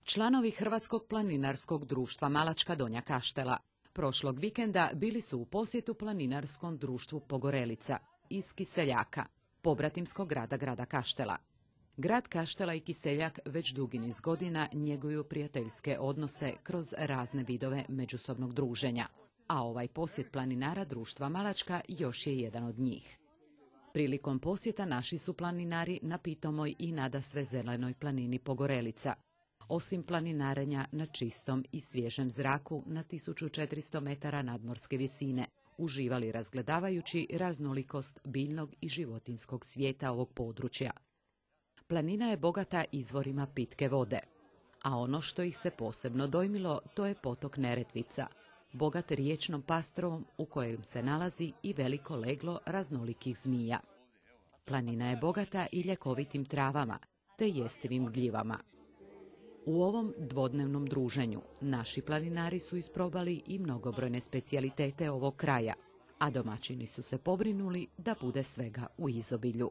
Članovi Hrvatskog planinarskog društva Malačka Donja Kaštela prošlog vikenda bili su u posjetu planinarskom društvu Pogorelica iz Kiseljaka, pobratimskog grada Kaštela. Grad Kaštela i Kiseljak već dugi niz godina njeguju prijateljske odnose kroz razne vidove međusobnog druženja, a ovaj posjet planinara društva Malačka još je jedan od njih. Prilikom posjeta naši su planinari na pitomoj i nadasve zelenoj planini Pogorelica. Osim planinarenja na čistom i svježem zraku na 1400 metara nadmorske visine, uživali razgledavajući raznolikost biljnog i životinjskog svijeta ovog područja. Planina je bogata izvorima pitke vode, a ono što ih se posebno dojmilo to je potok Neretvica, bogat riječnom pastrovom u kojem se nalazi i veliko leglo raznolikih zmija. Planina je bogata i ljekovitim travama te jestivim gljivama. U ovom dvodnevnom druženju naši planinari su isprobali i mnogobrojne specijalitete ovog kraja, a domaćini su se pobrinuli da bude svega u izobilju.